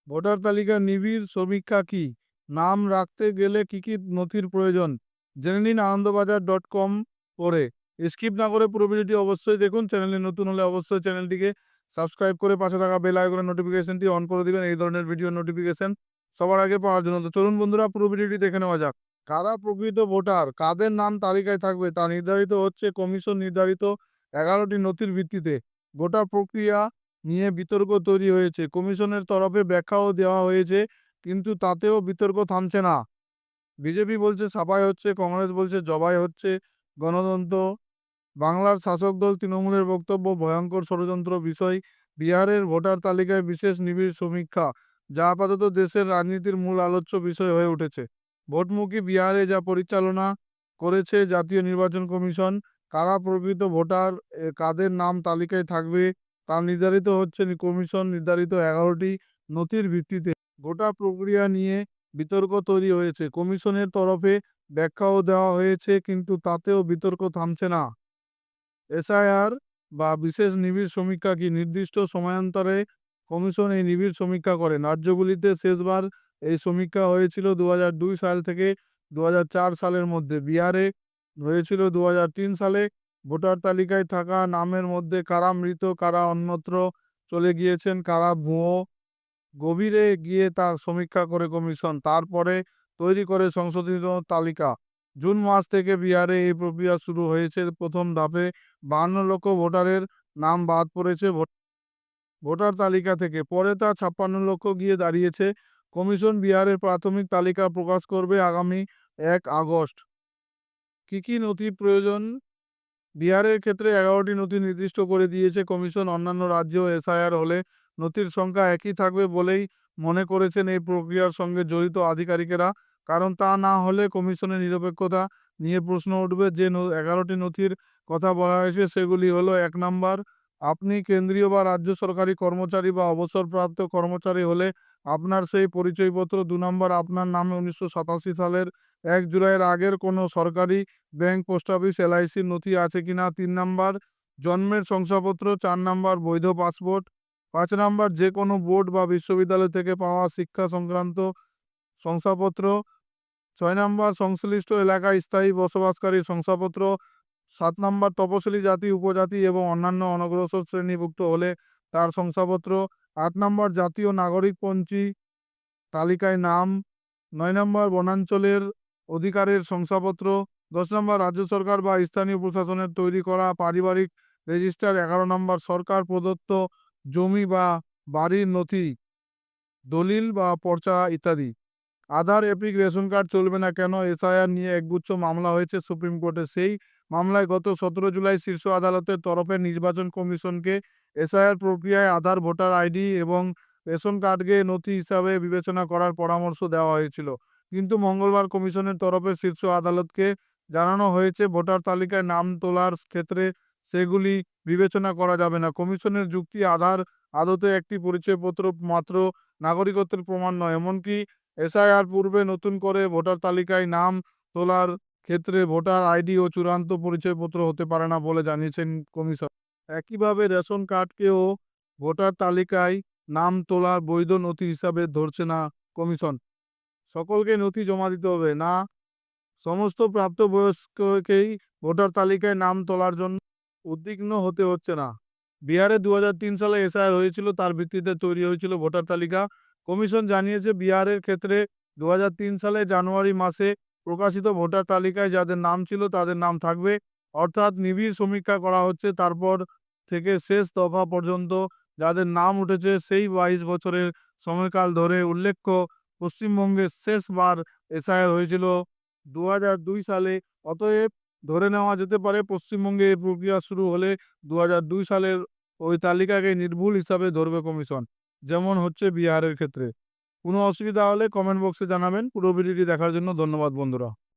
Voter তালিকার নিবিড় সমীক্ষা কি? নাম রাখতে গেলে কি কি নথির প্রয়োজন? জেনে নিন আনন্দবাজার.com পড়ে। স্কিপ না করে পুরো ভিডিওটি অবশ্যই দেখুন। চ্যানেলে নতুন হলে অবশ্যই চ্যানেলটিকে সাবস্ক্রাইব করে পাশে থাকা বেল আইকনের নোটিফিকেশনটি অন করে দিবেন এই ধরনের ভিডিও নোটিফিকেশন সবার আগে পাওয়ার জন্য। তো চলুন বন্ধুরা পুরো ভিডিওটি দেখে নেওয়া যাক। কারা প্রকৃত ভোটার, কাদের নাম তালিকায় থাকবে তা নির্ধারিত হচ্ছে কমিশন নির্ধারিত ১১টি নথির ভিত্তিতে। গোটা প্রক্রিয়া নিয়ে বিতর্ক তৈরি হয়েছে। কমিশনের তরফে ব্যাখ্যাও দেওয়া হয়েছে, কিন্তু তাতেও বিতর্ক থামছে না। বিজেপি বলছে সাফাই হচ্ছে, কংগ্রেস বলছে জবাই হচ্ছে গণতন্ত্র। বাংলার শাসক দল তৃণমূলের বক্তব্য ভয়ঙ্কর ষড়যন্ত্র বিষয়। বিহারের ভোটার তালিকায় বিশেষ নিবিড় সমীক্ষা, যা আপাতত দেশের রাজনীতির মূল আলোচ্য বিষয় হয়ে উঠেছে। ভোটমুখী বিহারে যা পরিচালনা করেছে জাতীয় নির্বাচন কমিশন, কারা প্রকৃত ভোটার, কাদের নাম তালিকায় থাকবে তা নির্ধারিত হচ্ছে কমিশন নির্ধারিত ১১টি নথির ভিত্তিতে। গোটা প্রক্রিয়া নিয়ে বিতর্ক তৈরি হয়েছে। কমিশনের তরফে ব্যাখ্যাও দেওয়া হয়েছে, কিন্তু তাতেও বিতর্ক থামছে না। এসআইআর বা বিশেষ নিবিড় সমীক্ষা কি? নির্দিষ্ট সময়ান্তরে কমিশন এই নিবিড় সমীক্ষা করেন। রাজ্যগুলিতে শেষবার এই সমীক্ষা হয়েছিল ২০০২ সাল থেকে ২০০৪ সালের মধ্যে। বিহারে হয়েছিল ২০০৩ সালে। ভোটার তালিকায় থাকা নামের মধ্যে কারা মৃত, কারা অন্যত্র চলে গিয়েছেন, কারা ভুয়ো, গভীরে গিয়ে তা সমীক্ষা করে কমিশন। তারপরে তৈরি করে সংশোধিত তালিকা। জুন মাস থেকে বিহারে এই প্রক্রিয়া শুরু হয়েছে। প্রথম ধাপে ৫২ লক্ষ ভোটারের নাম বাদ পড়েছে ভোটার তালিকা থেকে। পরে তা ৫৬ লক্ষ গিয়ে দাঁড়িয়েছে। কমিশন বিহারের প্রাথমিক তালিকা প্রকাশ করবে আগামী ১ আগস্ট। কি কি নথি প্রয়োজন? বিহারের ক্ষেত্রে ১১টি নথি নির্দিষ্ট করে দিয়েছে কমিশন। অন্যান্য রাজ্যেও এসআইআর হলে নথির সংখ্যা একই থাকবে বলেই মনে করছেন এই প্রক্রিয়ার সঙ্গে জড়িত আধিকারিকেরা। কারণ তা না হলে কমিশনের নিরপেক্ষতা নিয়ে প্রশ্ন উঠবে। যে ১১টি নথির কথা বলা হয়েছে সেগুলি হলো: ১ নাম্বার, আপনি কেন্দ্রীয় বা রাজ্য সরকারি কর্মচারী বা অবসরপ্রাপ্ত কর্মচারী হলে আপনার সেই পরিচয়পত্র। ২ নাম্বার, আপনার নামে ১৯৮৭ সালের ১ জুলাইয়ের আগের কোনো সরকারি ব্যাংক, পোস্ট অফিস, এলআইসির নথি আছে কিনা। ৩ নাম্বার, জন্মের শংসাপত্র। ৪ নাম্বার, বৈধ পাসপোর্ট। ৫ নাম্বার, যে কোনো বোর্ড বা বিশ্ববিদ্যালয় থেকে পাওয়া শিক্ষা সংক্রান্ত শংসাপত্র। ৬ নাম্বার, সংশ্লিষ্ট এলাকায় স্থায়ী বসবাসকারীর শংসাপত্র। ৭ নাম্বার, তপশিলি জাতি, উপজাতি এবং অন্যান্য অনগ্রসর শ্রেণীভুক্ত হলে তার শংসাপত্র। ৮ নাম্বার, জাতীয় নাগরিকপঞ্জি তালিকায় নাম। ৯ নম্বর, বনাঞ্চলের অধিকারের শংসাপত্র। ১০ নম্বর, রাজ্য সরকার বা স্থানীয় প্রশাসনের তৈরি করা পারিবারিক রেজিস্টার। ১১ নম্বর, সরকার প্রদত্ত জমি বা বাড়ির নথি, দলিল বা পর্চা ইত্যাদি। আধার, এপিক, রেশন কার্ড চলবে না কেন? এসআইআর নিয়ে একগুচ্ছ মামলা হয়েছে সুপ্রিম কোর্টে। সেই মামলায় গত ১৭ জুলাই শীর্ষ আদালতের তরফে নির্বাচন কমিশনকে এসআইআর প্রক্রিয়ায় আধার, ভোটার আইডি এবং রেশন কার্ডকে নথি হিসাবে বিবেচনা করার পরামর্শ দেওয়া হয়েছিল। কিন্তু মঙ্গলবার কমিশনের তরফে শীর্ষ আদালতকে জানানো হয়েছে ভোটার তালিকায় নাম তোলার ক্ষেত্রে সেগুলি বিবেচনা করা যাবে না। কমিশনের যুক্তি, আধার আদতে একটি পরিচয়পত্র মাত্র, নাগরিকত্বের প্রমাণ নয়। এমনকি এসআইআর পূর্বে নতুন করে ভোটার তালিকায় নাম তোলার ক্ষেত্রে ভোটার আইডি ও চূড়ান্ত পরিচয়পত্র হতে পারে না বলে জানিয়েছেন কমিশন। একইভাবে রেশন কার্ডকেও ভোটার তালিকায় নাম তোলার বৈধ নথি হিসাবে ধরছে না কমিশন। সকলকে নথি জমা দিতে হবে না, সমস্ত প্রাপ্তবয়স্ককেই ভোটার তালিকায় নাম তোলার জন্য উদ্বিগ্ন হতে হচ্ছে না। বিহারে ২০০৩ সালে এসআইআর হয়েছিল, তার ভিত্তিতে তৈরি হয়েছিল ভোটার তালিকা। কমিশন জানিয়েছে বিহারের ক্ষেত্রে ২০০৩ সালে জানুয়ারি মাসে প্রকাশিত ভোটার তালিকায় যাদের নাম ছিল তাদের নাম থাকবে। অর্থাৎ নিবিড় সমীক্ষা করা হচ্ছে, তারপর থেকে শেষ দফা পর্যন্ত যাদের নাম উঠেছে সেই ২২ বছরের সময়কাল ধরে। উল্লেখ্য, পশ্চিমবঙ্গে শেষবার এসআইআর হয়েছিল ২০০২ সালে। অতএব ধরে নেওয়া যেতে পারে পশ্চিমবঙ্গে এই প্রক্রিয়া শুরু হলে ২০০২ সালের ওই তালিকাকে নির্ভুল হিসাবে ধরবে কমিশন, যেমন হচ্ছে বিহারের ক্ষেত্রে। কোনো অসুবিধা হলে কমেন্ট বক্সে জানাবেন। পুরো ভিডিওটি দেখার জন্য ধন্যবাদ বন্ধুরা।